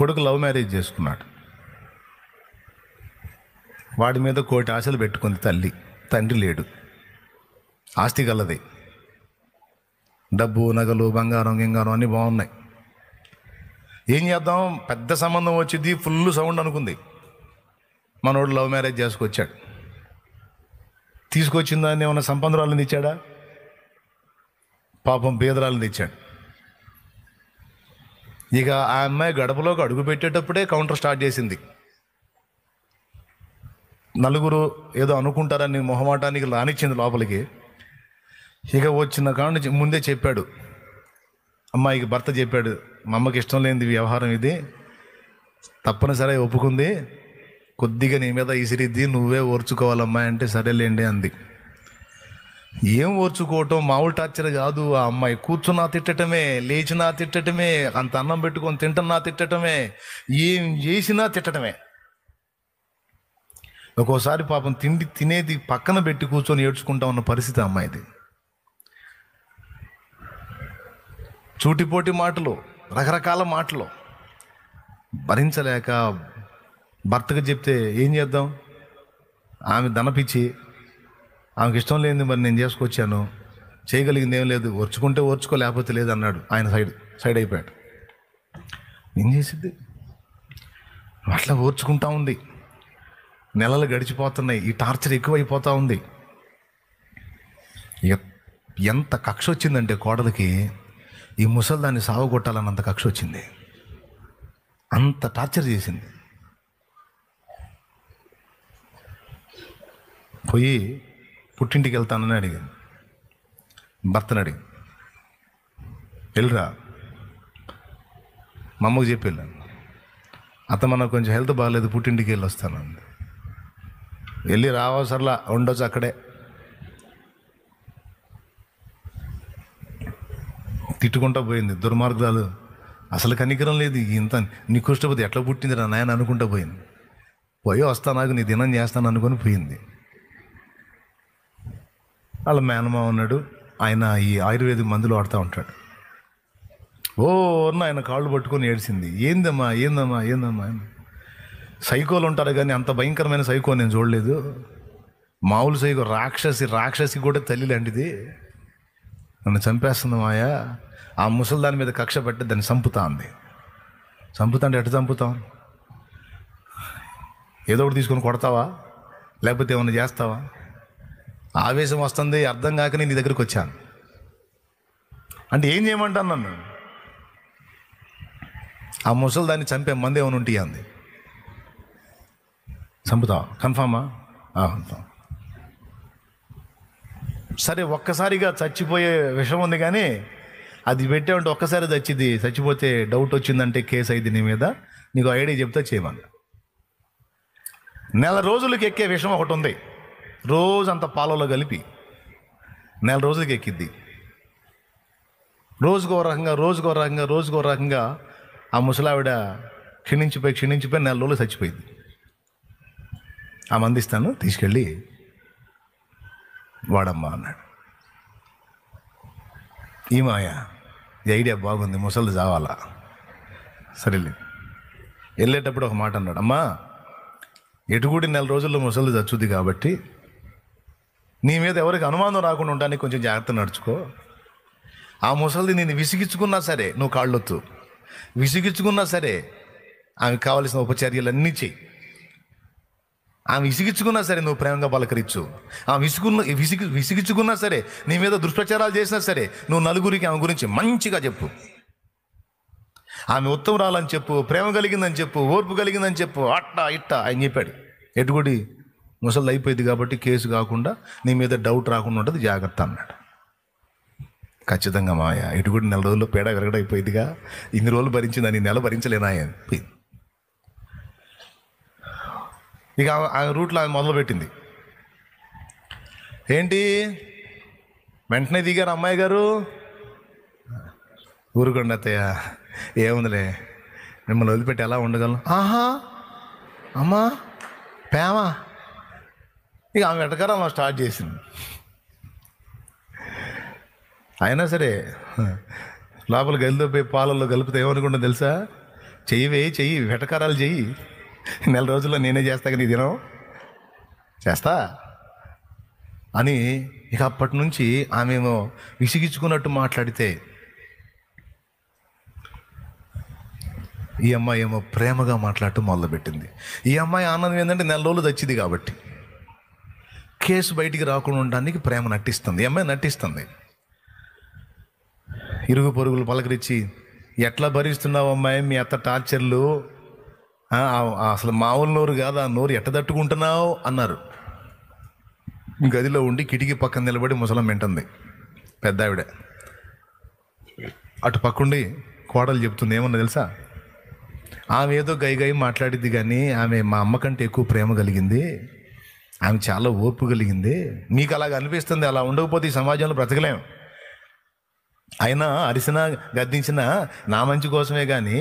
కొడుకు love marriage చేసుకున్నాడు. వాడి మీద కోటి ఆశలు పెట్టుకుంది తల్లి. తండ్రి లేడు. ఆస్తి గలది, డబ్బు, నగలు, బంగారం గింగారం అన్నీ బాగున్నాయి. ఏం చేద్దాం, పెద్ద సంబంధం వచ్చింది, ఫుల్ సౌండ్ అనుకుంది. మనోడు లవ్ మ్యారేజ్ చేసుకొచ్చాడు. తీసుకొచ్చిన దాన్ని ఏమన్నా సంపన్నురాలను తెచ్చాడా? పాపం పేదరాలను తెచ్చాడు. ఇక ఆ అమ్మాయి గడపలోకి అడుగు పెట్టేటప్పుడే కౌంటర్ స్టార్ట్ చేసింది. నలుగురు ఏదో అనుకుంటారని మొహమాటానికి రానిచ్చింది లోపలికి. ఇక వచ్చిన కాడ నుంచి ముందే చెప్పాడు, అమ్మాయికి భర్త చెప్పాడు, మా అమ్మకి ఇష్టం లేనిది వ్యవహారం ఇది, తప్పనిసరి ఒప్పుకుంది, కొద్దిగా నీ మీద ఇసిరిద్ది, నువ్వే ఓర్చుకోవాలమ్మాయి అంటే సరేలేండి అంది. ఏం ఓర్చుకోవటం, మామూలు టార్చర్ కాదు. ఆ అమ్మాయి కూర్చున్నా తిట్టటమే, లేచినా తిట్టటమే, అంత అన్నం పెట్టుకొని తింటున్నా తిట్టటమే, ఏం చేసినా తిట్టటమే. ఒక్కోసారి పాపం తిండి తినేది పక్కన పెట్టి కూర్చొని ఏడ్చుకుంటా ఉన్న పరిస్థితి అమ్మాయిది. చూటిపోటి మాటలు, రకరకాల మాటలు భరించలేక భర్తకు చెప్తే ఏం చేద్దాం, ఆమె దనపిచ్చి, ఆమెకి ఇష్టం లేనిది మరి నేను చేసుకొచ్చాను, చేయగలిగింది ఏం లేదు, ఓర్చుకుంటే ఓర్చుకో లేకపోతే లేదు అన్నాడు. ఆయన సైడ్ అయిపోయాడు. ఏం చేసిద్ది, అట్లా ఓర్చుకుంటా ఉంది. నెలలు గడిచిపోతున్నాయి, ఈ టార్చర్ ఎక్కువైపోతూ ఉంది. ఎంత కక్ష వచ్చిందంటే కోడలికి, ఈ ముసల్దాన్ని సావగొట్టాలన్నంత కక్ష వచ్చింది. అంత టార్చర్ చేసింది. పోయి పుట్టింటికి వెళ్తానని అడిగింది. భర్తను అడిగి, వెళ్ళిరా, మా అమ్మకు చెప్పి వెళ్ళాను, అత్త మనకు కొంచెం హెల్త్ బాగాలేదు, పుట్టింటికి వెళ్ళి వస్తానంది. వెళ్ళి రావసరలా, ఉండొచ్చు అక్కడే. తిట్టుకుంటా పోయింది. దుర్మార్గాలు, అసలు కనికరం లేదు. ఇంత నికృష్టపతి ఎట్లా పుట్టింది రా నాయన అనుకుంటా పోయింది. పోయి వస్తానాకు నీ దినం చేస్తాను అనుకొని పోయింది. వాళ్ళ మేనమా ఉన్నాడు, ఆయన ఈ ఆయుర్వేదిక్ మందులు వాడుతూ ఉంటాడు. ఆయన కాళ్ళు పట్టుకొని ఏడ్చింది. ఏందమ్మా ఏందమ్మా ఏందమ్మా. సైకోలు ఉంటారు కానీ అంత భయంకరమైన సైకో నేను చూడలేదు. మామూలు సైకో, రాక్షసి కూడా తల్లి లాంటిది, నన్ను చంపేస్తుంది మాయా. ఆ ముసలి దాని మీద కక్ష పెట్టి దాన్ని చంపుతా అంది. చంపుతా అంటే ఎట్లా చంపుతాం? ఏదో ఒకటి తీసుకొని కొడతావా, లేకపోతే ఏమన్నా చేస్తావా? ఆవేశం వస్తుంది, అర్థం కాక నేను నీ దగ్గరికి వచ్చాను అంటే ఏం చేయమంటాను నన్ను? ఆ ముసలి దాన్ని చంపే మంది ఏమైనా ఉంటే అంది. చంపుతావా? కన్ఫామా? కన్ఫామ్. సరే, ఒక్కసారిగా చచ్చిపోయే విషయం ఉంది కానీ అది పెట్టామంటే ఒక్కసారి చచ్చిపోతే డౌట్ వచ్చిందంటే కేసు అయింది నీ మీద, నీకు ఐడియా చెప్తా చేయమని. నెల రోజులకి ఎక్కే విషయం ఒకటి ఉంది, రోజంత పాలలో కలిపి నెల రోజులకి ఎక్కిద్ది. రోజుకో రకంగా ఆ ముసలావిడ క్షీణించిపోయి నెల రోజులు చచ్చిపోయింది. ఆ మందిస్తాను తీసుకెళ్ళి వాడమ్మా అన్నాడు. ఈ మాయా, ఈ ఐడియా బాగుంది, ముసలిది చావాలా, సరేలే. వెళ్ళేటప్పుడు ఒక మాట అన్నాడు, అమ్మా ఎటుకూడి నెల రోజుల్లో ముసలిది చచ్చుద్ది కాబట్టి నీ మీద ఎవరికి అనుమానం రాకుండా ఉండడానికి కొంచెం జాగ్రత్త నడుచుకో. ఆ ముసలిది నేను విసిగించుకున్నా సరే నువ్వు కాళ్ళొత్తు, విసిగించుకున్నా సరే ఆమెకు కావలసిన ఉపచర్యలన్నీ చెయ్యి. ఆమె విసిగించుకున్నా సరే నువ్వు ప్రేమగా పలకరించు. ఆమె విసిగించుకున్నా సరే, నీ మీద దుష్ప్రచారాలు చేసినా సరే నువ్వు నలుగురికి ఆమె గురించి మంచిగా చెప్పు. ఆమె ఉత్తమరాలని చెప్పు, ప్రేమ కలిగిందని చెప్పు, ఓర్పు కలిగిందని చెప్పు, అట్టా ఇట్టా అని చెప్పాడు. ఎటుగుడి ముసలిది అయిపోయింది కాబట్టి కేసు కాకుండా నీ మీద డౌట్ రాకుండా ఉంటుంది, జాగ్రత్త అన్నాడు. ఖచ్చితంగా మాయా, ఎటుగుడి నెల రోజుల్లో పేడ విరగడైపోయిందిగా, ఇన్ని రోజులు భరించిందని నెల భరించలేనా అని. ఇక ఆ రూట్లో ఆమె మొదలుపెట్టింది. ఏంటి వెంటనే దిగారు అమ్మాయి గారు? ఊరుకోండి అత్తయ్య, ఏముందిలే, మిమ్మల్ని వదిలిపెట్టి ఎలా ఉండగలను? అమ్మా ప్రేమ. ఇక ఆమె వెటకారం స్టార్ట్ చేసింది. అయినా సరే లోపల గదిలో పోయి పాలల్లో కలిపితే ఏమనుకుంటా తెలుసా? చెయ్యి వెటకారాలు చెయ్యి, నెల రోజుల్లో నేనే చేస్తా కదా, ఈ దినం చేస్తా అని. ఇక అప్పటి నుంచి ఆమెమో విసిగించుకున్నట్టు మాట్లాడితే, ఈ అమ్మాయి ఏమో ప్రేమగా మాట్లాడటం మొదలుపెట్టింది. ఈ అమ్మాయి ఆనందం ఏంటంటే నెల రోజులు తెచ్చింది కాబట్టి కేసు బయటికి రాకుండా ఉండడానికి ప్రేమ నటిస్తుంది. ఈ అమ్మాయి నటిస్తుంది. ఇరుగు పొరుగులు పలకరించి, ఎట్లా భరిస్తున్నావు అమ్మాయి మీ అత్త టార్చర్లు, అసలు మామూలు నోరు కాదు, ఆ నోరు ఎట్ట తట్టుకుంటున్నావు అన్నారు. గదిలో ఉండి కిటికీ పక్కన నిలబడి ముసలం వింటుంది పెద్ద ఆవిడ. అటు పక్కుండి కోడలు చెప్తుంది, ఏమన్నా తెలుసా, ఆమె ఏదో గై మాట్లాడిద్ది కానీ ఆమె మా అమ్మ కంటే ఎక్కువ ప్రేమ కలిగింది, ఆమె చాలా ఓర్పు కలిగింది. మీకు అలాగ అనిపిస్తుంది, అలా ఉండకపోతే ఈ సమాజంలో బ్రతకలేం. అయినా అరిసినా గద్దించినా నా మంచి కోసమే కానీ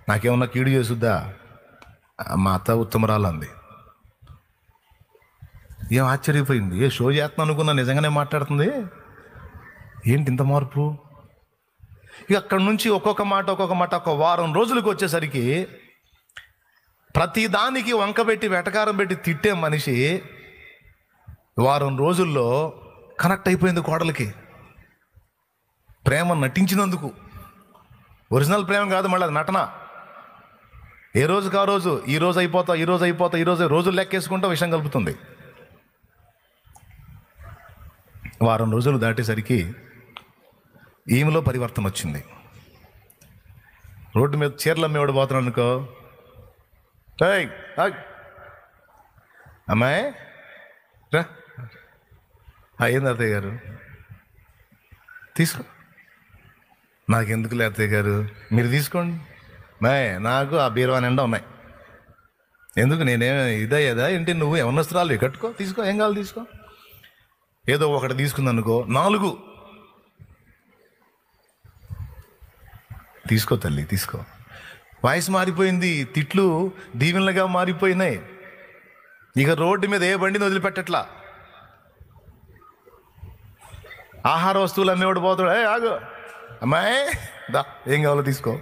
నాకేమన్నా కీడు చేసుద్దా. మా అత్త ఉత్తమరాలు అంది. ఏం ఆశ్చర్యపోయింది, ఏ షో చేస్తున్నా అనుకున్నా, నిజంగానే మాట్లాడుతుంది, ఏంటి ఇంత మార్పు. ఇక అక్కడి నుంచి ఒక్కొక్క మాట ఒక వారం రోజులకు వచ్చేసరికి ప్రతి దానికి వంకబెట్టి వెటకారం పెట్టి తిట్టే మనిషి వారం రోజుల్లో కనెక్ట్ అయిపోయింది కోడలికి. ప్రేమ నటించినందుకు. ఒరిజినల్ ప్రేమ కాదు, మళ్ళీ అది నటన. ఏ రోజుకి ఆ రోజు, ఈ రోజు అయిపోతా రోజులు లెక్కేసుకుంటూ విషయం కలుపుతుంది. వారం రోజులు దాటేసరికి ఈమెలో పరివర్తన వచ్చింది. రోడ్డు మీద చీరలు అమ్మేవాడు పోతున్నాడు అనుకో, అమ్మాయి రా, అయ్యింది అత్తయ్య గారు తీసుకో. నాకెందుకులే అత్తయ్య గారు, మీరు తీసుకోండి. నాకు ఆ బీరువా నిండా ఉన్నాయి, ఎందుకు నేనేం ఇదయ్యేదా ఏంటి, నువ్వు యవనస్తురాలు కట్టుకో, తీసుకో, ఏం కావాలి తీసుకో. ఏదో ఒకటి తీసుకుందనుకో, 4 తీసుకో తల్లి తీసుకో. వాయిస్ మారిపోయింది, తిట్లు దీవెనలుగా మారిపోయినాయి. ఇక రోడ్డు మీద ఏ బండిని వదిలిపెట్టట్లా. ఆహార వస్తువులు అమ్మేవాడు పోతాడు, ఆగు అమ్మాయి దా, ఏం కావాలో తీసుకో.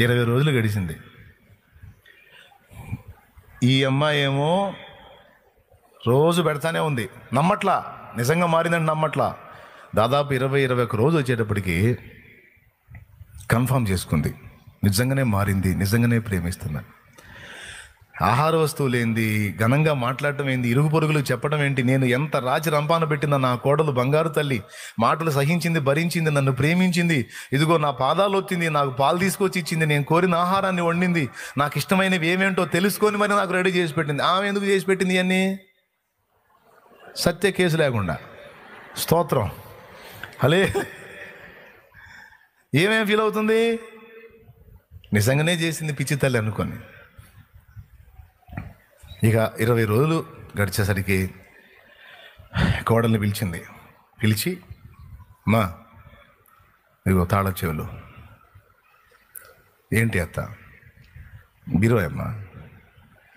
20 రోజులు గడిచింది. ఈ అమ్మాయి ఏమో రోజు పెడతానే ఉంది, నమ్మట్లా, నిజంగా మారిందని నమ్మట్లా. దాదాపు 20-21 రోజు వచ్చేటప్పటికి కన్ఫర్మ్ చేసుకుంది, నిజంగానే మారింది, నిజంగానే ప్రేమిస్తున్నా. ఆహార వస్తువులు ఏంది, ఘనంగా మాట్లాడటం ఏంది, ఇరుగు పొరుగులు చెప్పడం ఏంటి, నేను ఎంత రాచి రంపాన పెట్టిన నా కోడలు బంగారు తల్లి, మాటలు సహించింది, భరించింది, నన్ను ప్రేమించింది, ఇదిగో నా పాదాలు వచ్చింది, నాకు పాలు తీసుకొచ్చి ఇచ్చింది, నేను కోరిన ఆహారాన్ని వండింది, నాకు ఇష్టమైనవి ఏమేంటో తెలుసుకొని మరి నాకు రెడీ చేసి పెట్టింది. ఆమె ఎందుకు చేసి పెట్టింది అన్నీ? సత్య కేసు లేకుండా. స్తోత్రం, హలే. ఏమేం ఫీల్ అవుతుంది, నిజంగానే చేసింది పిచ్చి తల్లి అనుకొని. ఇక 20 రోజులు గడిచేసరికి కోడల్ని పిలిచి మా ఇదిగో తాళ చెవులు. ఏంటి అత్త? బీరువా అమ్మా,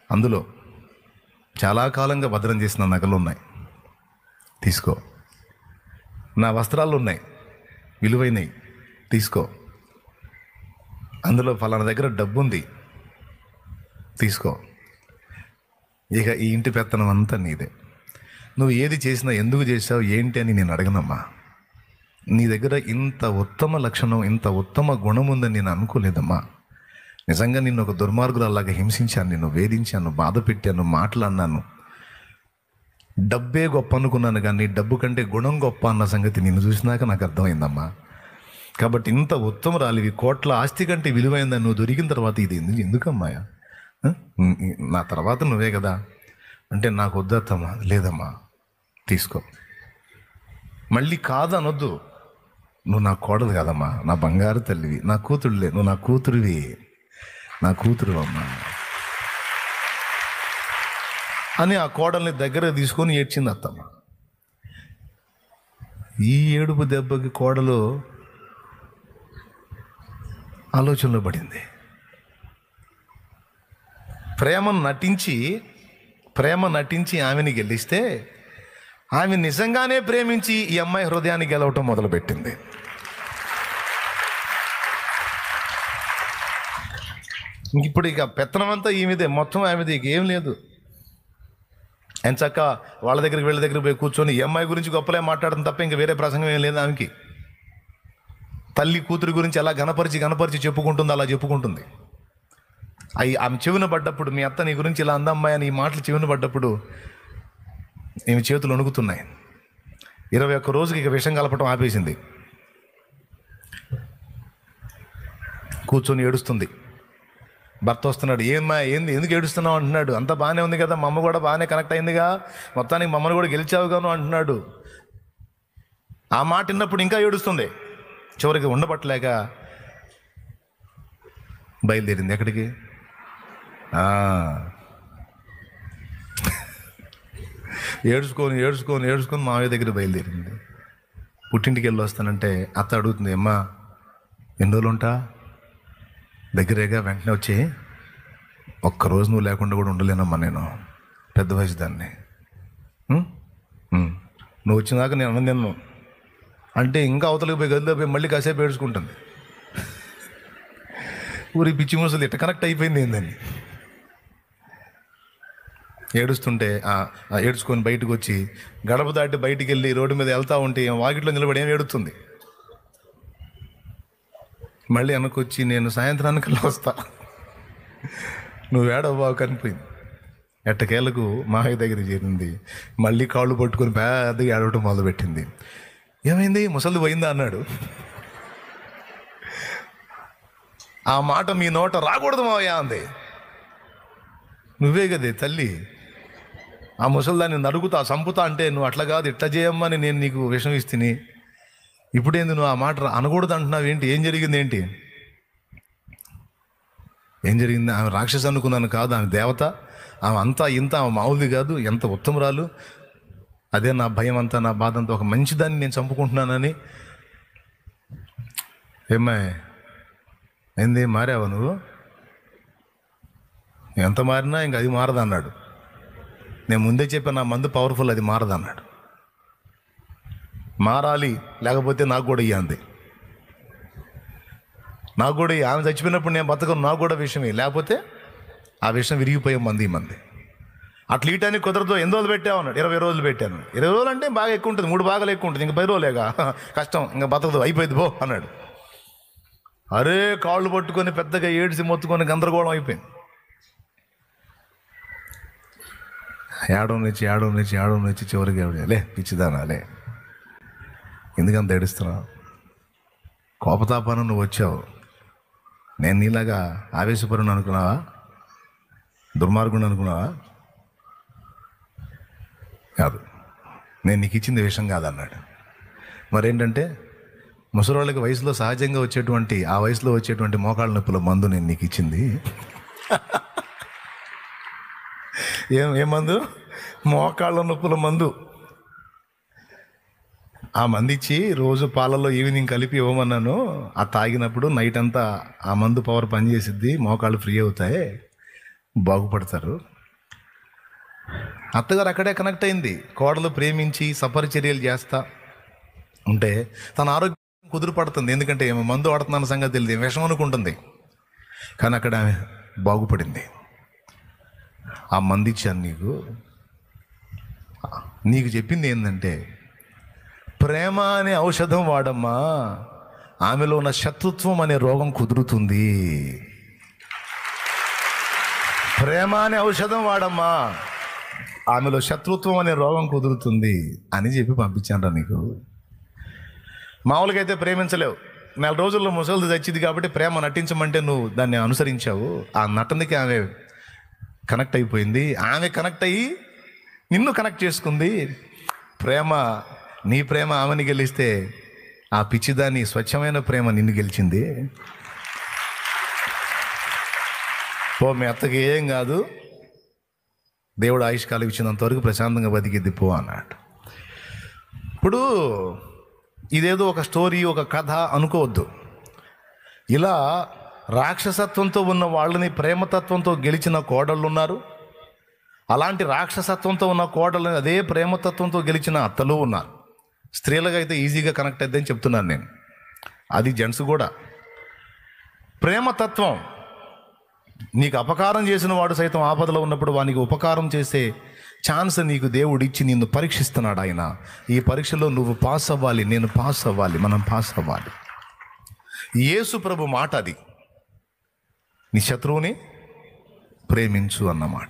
అందులో చాలా కాలంగా భద్రం చేసిన నగలు ఉన్నాయి, తీసుకో. నా వస్త్రాలు ఉన్నాయి, విలువైనవి, తీసుకో. అందులో ఫలానా దగ్గర డబ్బు ఉంది, తీసుకో. ఇక ఈ ఇంటి పెత్తనం అంతా నీదే. నువ్వు ఏది చేసినా ఎందుకు చేసావు ఏంటి అని నేను అడగనమ్మా. నీ దగ్గర ఇంత ఉత్తమ లక్షణం, ఇంత ఉత్తమ గుణం ఉందని నేను అనుకోలేదమ్మా. నిజంగా నిన్ను ఒక దుర్మార్గురాలాగా హింసించాను, నిన్ను వేధించాను, బాధ పెట్టాను, మాట్లాడినాను. డబ్బే గొప్ప అనుకున్నాను కానీ డబ్బు కంటే గుణం గొప్ప అన్న సంగతి నిన్ను చూసినాక నాకు అర్థమైందమ్మా. కాబట్టి ఇంత ఉత్తమరాలివి, కోట్ల ఆస్తి కంటే విలువైందని నువ్వు దొరికిన తర్వాత ఇది ఎందుకమ్మాయా? నా తర్వాత నువ్వే కదా అంటే నాకు వద్దమ్మా. లేదమ్మా తీసుకో. మళ్ళీ కాదు అనొద్దు. నువ్వు నా కోడలు కాదమ్మా, నా బంగారు తల్లివి, నా కూతురులే, నువ్వు నా కూతురువి, నా కూతురు అమ్మా అని ఆ కోడల్ని దగ్గర తీసుకొని ఏడ్చింది అత్తమ్మ. ఈ ఏడుపు దెబ్బకి కోడలు ఆలోచనలో పడింది. ప్రేమ నటించి ఆమెని గెలిస్తే ఆమె నిజంగానే ప్రేమించి ఈ అమ్మాయి హృదయాన్ని గెలవటం మొదలుపెట్టింది. ఇప్పుడు ఇక పెత్తనం అంతా ఈమెదే, మొత్తం ఆమెది, ఇక ఏం లేదు. ఆయన చక్క వాళ్ళ దగ్గరికి వీళ్ళ దగ్గరికి పోయి కూర్చొని ఈ అమ్మాయి గురించి గొప్పలే మాట్లాడడం తప్ప ఇంకా వేరే ప్రసంగం ఏం లేదు ఆమెకి. తల్లి కూతురి గురించి ఎలా గణపరిచి చెప్పుకుంటుంది, అలా చెప్పుకుంటుంది. ఆమె చెవిన పడ్డప్పుడు, మీ అత్త నీ గురించి ఇలా అందమ్మాయి అని ఈ మాటలు చెవిన పడ్డప్పుడు ఈమె చేతులు వణుకుతున్నాయి. 21 రోజుకి ఇక విషం కలపటం ఆపేసింది. కూర్చొని ఏడుస్తుంది. భర్త వస్తున్నాడు, ఏమ్మా ఏంది, ఎందుకు ఏడుస్తున్నావు అంటున్నాడు. అంతా బాగానే ఉంది కదా, మా అమ్మ కూడా బాగానే కనెక్ట్ అయిందిగా, మొత్తానికి మమ్మల్ని కూడా గెలిచావుగాను అంటున్నాడు. ఆ మాట విన్నప్పుడు ఇంకా ఏడుస్తుంది. చివరికి ఉండబట్టలేక బయలుదేరింది. ఎక్కడికి? ఏడుచుకొని మావయ్య దగ్గర బయలుదేరింది. పుట్టింటికి వెళ్ళి వస్తానంటే అత్త అడుగుతుంది, అమ్మా ఎన్ని రోజులు ఉంటా? దగ్గరేగా, వెంటనే వచ్చి, ఒక్కరోజు నువ్వు లేకుండా కూడా ఉండలేనమ్మా, నేను పెద్ద వయసు దాన్ని, నువ్వు వచ్చినాక నేను అన్నం తిన్నాను అంటే ఇంకా అవతలకి పోయి గదిలో పోయి మళ్ళీ కాసేపు ఏడుచుకుంటుంది. ఊరి పిచ్చి ముసలు ఇట్ట కనెక్ట్ అయిపోయింది ఏందని ఏడుస్తుంటే ఏడుచుకొని బయటకు వచ్చి గడప దాటి బయటికి వెళ్ళి రోడ్డు మీద వెళ్తూ ఉంటే వాకిట్లో నిలబడి ఏం ఏడుస్తుంది. మళ్ళీ వెనకొచ్చి, నేను సాయంత్రానికల్లా వస్తా, నువ్వు ఏడవ్వావు కనిపోయింది. ఎట్టకేళ్ళకు మావయ్య దగ్గర చేరింది. మళ్ళీ కాళ్ళు పట్టుకొని పెద్దగా ఏడవటం మొదలుపెట్టింది. ఏమైంది, ముసలి పోయిందా అన్నాడు. ఆ మాట మీ నోట రాకూడదు మావయ్య అంది. నువ్వే కదే తల్లి, ఆ ముసలిదాన్ని నరుగుతా చంపుతా అంటే నువ్వు అట్లా కాదు ఇట్లా చేయమ్మని నేను నీకు విషం ఇస్తిని, ఇప్పుడేంది నువ్వు ఆ మాట అనకూడదు అంటున్నావు ఏంటి? ఏం జరిగింది ఏంటి? ఏం జరిగింది? ఆమె రాక్షసు అనుకున్నాను, కాదు, ఆమె దేవత, ఆమె అంతా ఇంత, ఆమె మామూలుది కాదు, ఎంత ఉత్తమరాలు. అదే నా భయం అంతా, నా బాధ అంతా, ఒక మంచిదాన్ని నేను చంపుకుంటున్నానని. ఏమ్మాయి ఏంది, మారావా నువ్వు? ఎంత మారినా ఇంక అది మారదన్నాడు. నేను ముందే చెప్పాను, నా మందు పవర్ఫుల్, అది మారదన్నాడు. మారాలి, లేకపోతే నాకు కూడా ఇయ్యంది, నాకు కూడా ఆమె చచ్చిపోయినప్పుడు నేను బతకను, నాకు కూడా విషయమే, లేకపోతే ఆ విషయం విరిగిపోయే మంది అట్లా ఈటానికి కుదరదు. ఎన్ని రోజులు పెట్టావు అన్నాడు. 20 రోజులు పెట్టాను. 20 రోజులు అంటే బాగా ఎక్కువ ఉంటుంది, 3 భాగాలు ఎక్కువ ఉంటుంది, ఇంక 10 రోజులేగా, కష్టం, ఇంకా బతకదు, అయిపోయింది పో అన్నాడు. అరే కాళ్ళు పట్టుకొని పెద్దగా ఏడ్చి మొత్తుకొని గందరగోళం అయిపోయింది. ఏడవ నుంచి చివరికి లే పిచ్చిదానా లే, ఎందుకంత ఏడుస్తున్నావు? కోపతాపాన నువ్వు వచ్చావు, నేను నీలాగా ఆవేశపరుని అనుకున్నావా? దుర్మార్గుని అనుకున్నావా? కాదు, నేను నీకు ఇచ్చింది విషయం కాదన్నాడు. మరేంటంటే ముసలోళ్ళకి వయసులో సహజంగా వచ్చేటువంటి, ఆ వయసులో వచ్చేటువంటి మోకాళ్ళ నొప్పుల మందు నేను నీకు ఇచ్చింది. ఏం మందు? మోకాళ్ళ నొప్పుల మందు. ఆ మందు ఇచ్చి రోజు పాలలో ఈవినింగ్ కలిపి ఇవ్వమన్నాను. ఆ తాగినప్పుడు నైట్ అంతా ఆ మందు పవర్ పనిచేసిద్ది, మోకాళ్ళు ఫ్రీ అవుతాయి, బాగుపడతారు. అత్తగారు అక్కడే కనెక్ట్ అయింది. కోడలు ప్రేమించి సపరిచర్యలు చేస్తా ఉంటే తన ఆరోగ్యం కుదురుపడుతుంది. ఎందుకంటే ఏమో మందు వాడుతున్నాను సంగతి తెలియదు, విషం అనుకుంటుంది. కానీ అక్కడ ఆమె బాగుపడింది. ఆ మందు ఇచ్చాను నీకు చెప్పింది ఏంటంటే, ప్రేమ అనే ఔషధం వాడమ్మా, ఆమెలో ఉన్న శత్రుత్వం అనే రోగం కుదురుతుంది. ప్రేమ అనే ఔషధం వాడమ్మా, ఆమెలో శత్రుత్వం అనే రోగం కుదురుతుంది అని చెప్పి పంపించాను నీకు. మామూలుగా అయితే ప్రేమించలేవు. 4 రోజుల్లో ముసలిది చచ్చింది కాబట్టి ప్రేమ నటించమంటే నువ్వు దాన్ని అనుసరించావు. ఆ నటనకి ఆమె కనెక్ట్ అయిపోయింది. ఆమె కనెక్ట్ అయ్యి నిన్ను కనెక్ట్ చేసుకుంది. ప్రేమ, నీ ప్రేమ ఆమెని గెలిస్తే ఆ పిచ్చిదాన్ని స్వచ్ఛమైన ప్రేమ నిన్ను గెలిచింది. పో, మీ అత్తకి ఏం కాదు, దేవుడు ఆయుష్కాలం ఇచ్చినంత వరకు ప్రశాంతంగా బతికిద్ది పో అన్నాడు. ఇప్పుడు ఇదేదో ఒక స్టోరీ, ఒక కథ అనుకోవద్దు. ఇలా రాక్షసత్వంతో ఉన్న వాళ్ళని ప్రేమతత్వంతో గెలిచిన కోడళ్ళు ఉన్నారు. అలాంటి రాక్షసత్వంతో ఉన్న కోడళ్ళని అదే ప్రేమతత్వంతో గెలిచిన అత్తలు ఉన్నారు. స్త్రీలుగా అయితే ఈజీగా కనెక్ట్ అయిద్దని చెప్తున్నాను నేను. అది జెంట్స్ కూడా. ప్రేమతత్వం నీకు అపకారం చేసిన వాడు సైతం ఆపదలో ఉన్నప్పుడు వానికి ఉపకారం చేసే ఛాన్స్ నీకు దేవుడు ఇచ్చి నిన్ను పరీక్షిస్తున్నాడు ఆయన. ఈ పరీక్షలో నువ్వు పాస్ అవ్వాలి, నేను పాస్ అవ్వాలి, మనం పాస్ అవ్వాలి. యేసు ప్రభు మాట అది, నీ శత్రువుని ప్రేమించు అన్నమాట.